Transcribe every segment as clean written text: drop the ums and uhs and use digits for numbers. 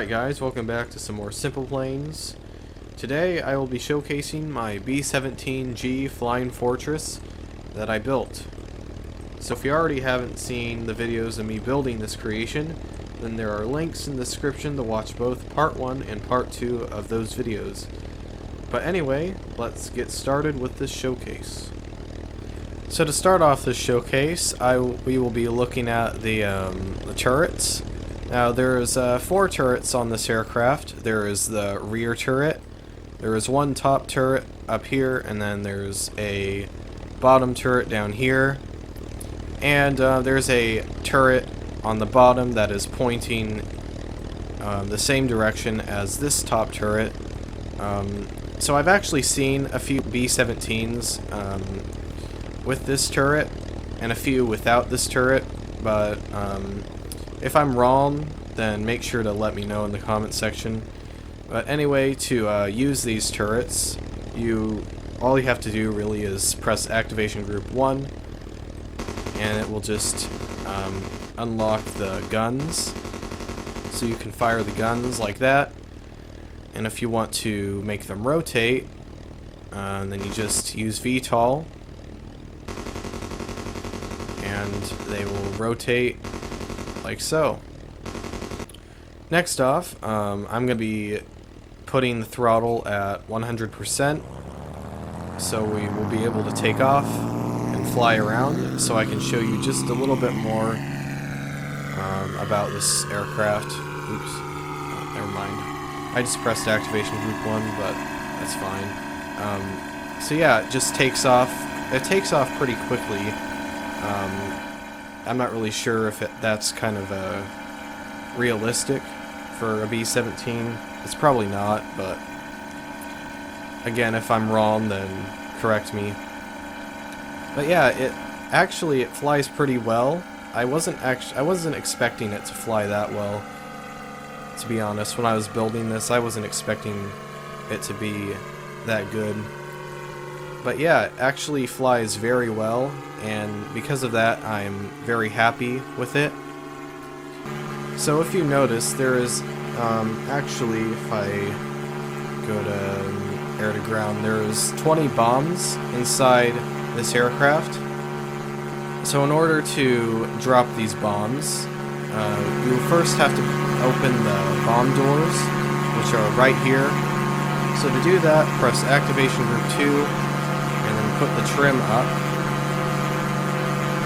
Alright guys, welcome back to some more Simpleplanes. Today I will be showcasing my B-17G Flying Fortress that I built. So if you already haven't seen the videos of me building this creation, then there are links in the description to watch both part 1 and part 2 of those videos. But anyway, let's get started with this showcase. So to start off this showcase, we will be looking at the turrets. Now there's 4 turrets on this aircraft. There is the rear turret, there is one top turret up here, and then there's a bottom turret down here. And there's a turret on the bottom that is pointing the same direction as this top turret. So I've actually seen a few B-17s with this turret and a few without this turret, but if I'm wrong, then make sure to let me know in the comment section. But anyway, to use these turrets, all you have to do really is press activation group 1, and it will just unlock the guns. So you can fire the guns like that, and if you want to make them rotate, then you just use VTOL, and they will rotate like so. Next off, I'm going to be putting the throttle at 100%, so we will be able to take off and fly around, so I can show you just a little bit more about this aircraft. Oops, oh, never mind. I just pressed activation group 1, but that's fine. So yeah, it just takes off. It takes off pretty quickly. I'm not really sure if that's kind of realistic for a B-17. It's probably not, but again, if I'm wrong, then correct me. But yeah, it flies pretty well. I wasn't expecting it to fly that well, to be honest. When I was building this, I wasn't expecting it to be that good. But yeah, it actually flies very well, and because of that, I'm very happy with it. So if you notice, there is actually, if I go to air to ground, there's 20 bombs inside this aircraft. So in order to drop these bombs, you first have to open the bomb doors, which are right here. So to do that, press activation group 2, and then put the trim up.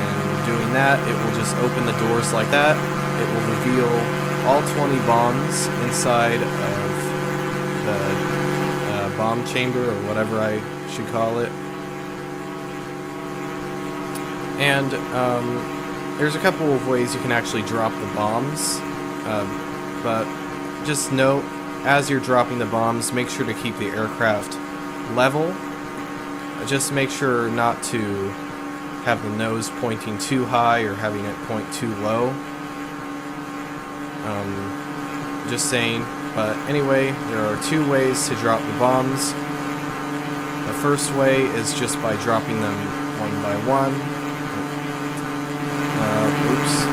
And doing that, it will just open the doors like that. It will reveal all 20 bombs inside of the bomb chamber, or whatever I should call it. And there's a couple of ways you can actually drop the bombs, but just note, as you're dropping the bombs, make sure to keep the aircraft level. Just make sure not to have the nose pointing too high or having it point too low. Just saying. But anyway, there are 2 ways to drop the bombs. The first way is just by dropping them one by one. Oops.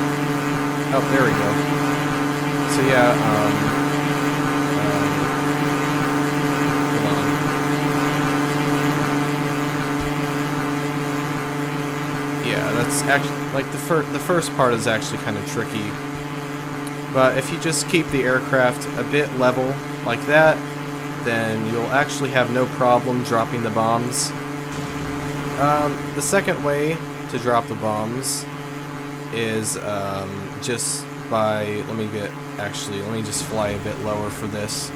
Oh, there we go. So yeah, hold on. Yeah, that's actually, like, the first part is actually kind of tricky. But if you just keep the aircraft a bit level like that, then you'll actually have no problem dropping the bombs. The second way to drop the bombs is just by, let me just fly a bit lower for this.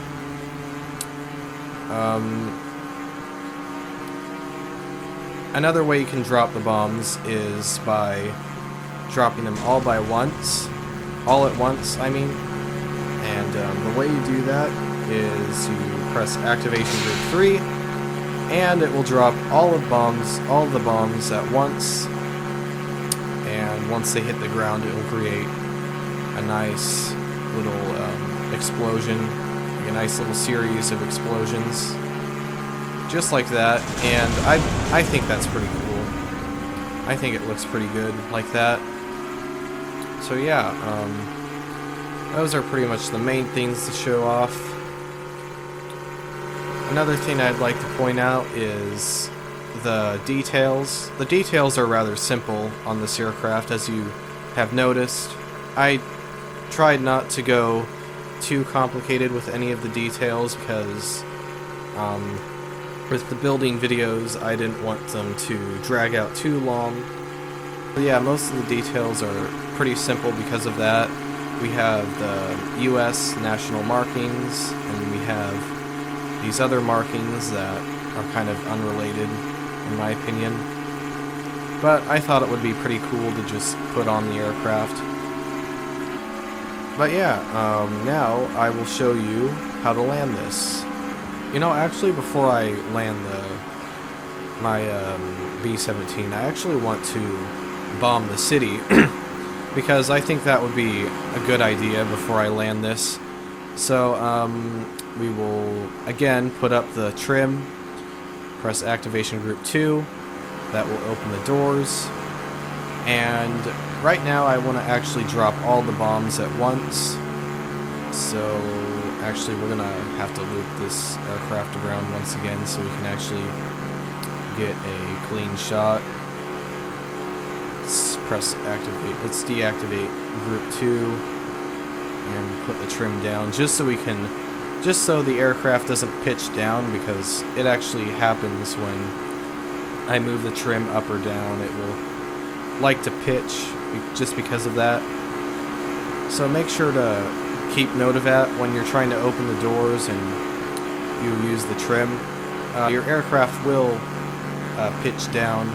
Another way you can drop the bombs is by dropping them all at once, I mean. And the way you do that is you press activation group 3, and it will drop all of the bombs at once. And once they hit the ground, it will create a nice little explosion, like a nice little series of explosions, just like that. And I think that's pretty cool. I think it looks pretty good like that. So yeah, those are pretty much the main things to show off. Another thing I'd like to point out is the details. The details are rather simple on this aircraft, as you have noticed. I tried not to go too complicated with any of the details because with the building videos I didn't want them to drag out too long. But yeah, most of the details are pretty simple because of that. We have the US national markings, and we have these other markings that are kind of unrelated in my opinion. But I thought it would be pretty cool to just put on the aircraft. But yeah, now I will show you how to land this. You know, actually before I land my B-17, I actually want to bomb the city because I think that would be a good idea before I land this. So we will again put up the trim, press activation group 2, that will open the doors, and right now I want to actually drop all the bombs at once. So actually we're gonna have to loop this aircraft around once again so we can actually get a clean shot. Let's press activate. Let's deactivate group 2 and put the trim down just so the aircraft doesn't pitch down, because it actually happens when I move the trim up or down. It will like to pitch just because of that. So make sure to keep note of that when you're trying to open the doors and you use the trim. Your aircraft will pitch down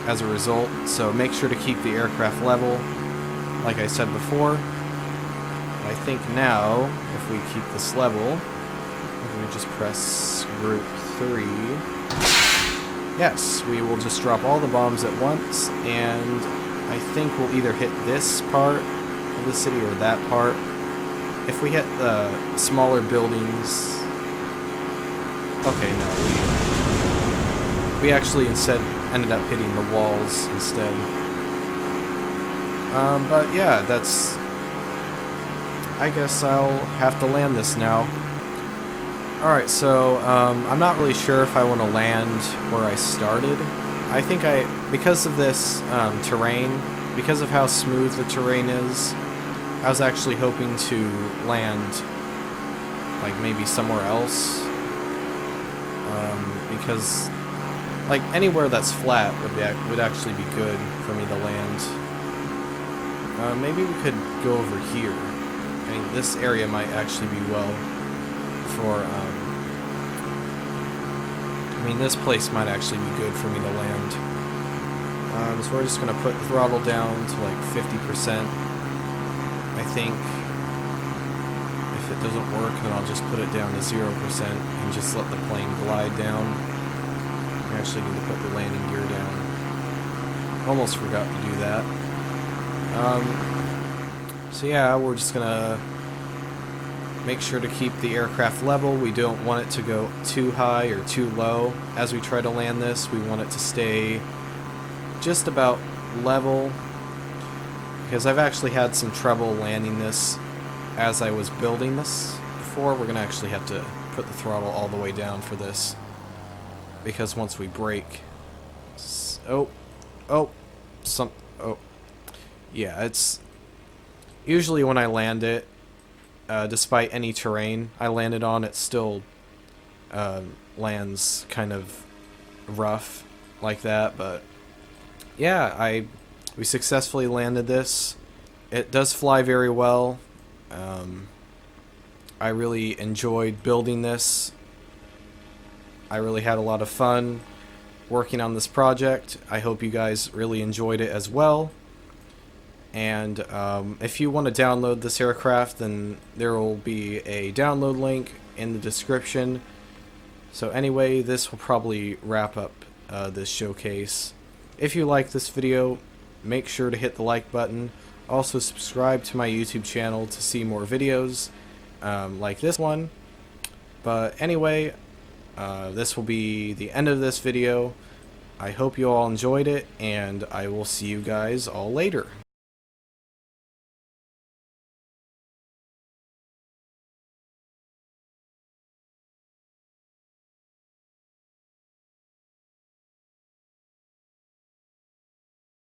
as a result, so make sure to keep the aircraft level like I said before. I think now if we keep this level, we just press group 3, yes, we will just drop all the bombs at once, and I think we'll either hit this part of the city or that part. If we hit the smaller buildings, okay, no, we actually instead ended up hitting the walls instead. But yeah, that's, I guess I'll have to land this now. Alright, so I'm not really sure if I want to land where I started. I think because of this terrain, because of how smooth the terrain is, I was actually hoping to land like maybe somewhere else. Because like anywhere that's flat would actually be good for me to land. Maybe we could go over here. I mean, this area might actually be well for, I mean, this place might actually be good for me to land. So we're just going to put the throttle down to like 50%. I think if it doesn't work, then I'll just put it down to 0% and just let the plane glide down. I actually need to put the landing gear down. Almost forgot to do that. So yeah, we're just gonna make sure to keep the aircraft level. We don't want it to go too high or too low as we try to land this. We want it to stay just about level, because I've actually had some trouble landing this as I was building this before. We're gonna actually have to put the throttle all the way down for this, because once we brake, yeah, it's usually when I land it, despite any terrain I landed on, it still lands kind of rough like that. But yeah, we successfully landed this. It does fly very well. I really enjoyed building this. I really had a lot of fun working on this project. I hope you guys really enjoyed it as well. And if you want to download this aircraft, then there will be a download link in the description. So anyway, this will probably wrap up this showcase. If you like this video, make sure to hit the like button. Also subscribe to my YouTube channel to see more videos like this one. But anyway, this will be the end of this video. I hope you all enjoyed it, and I will see you guys all later.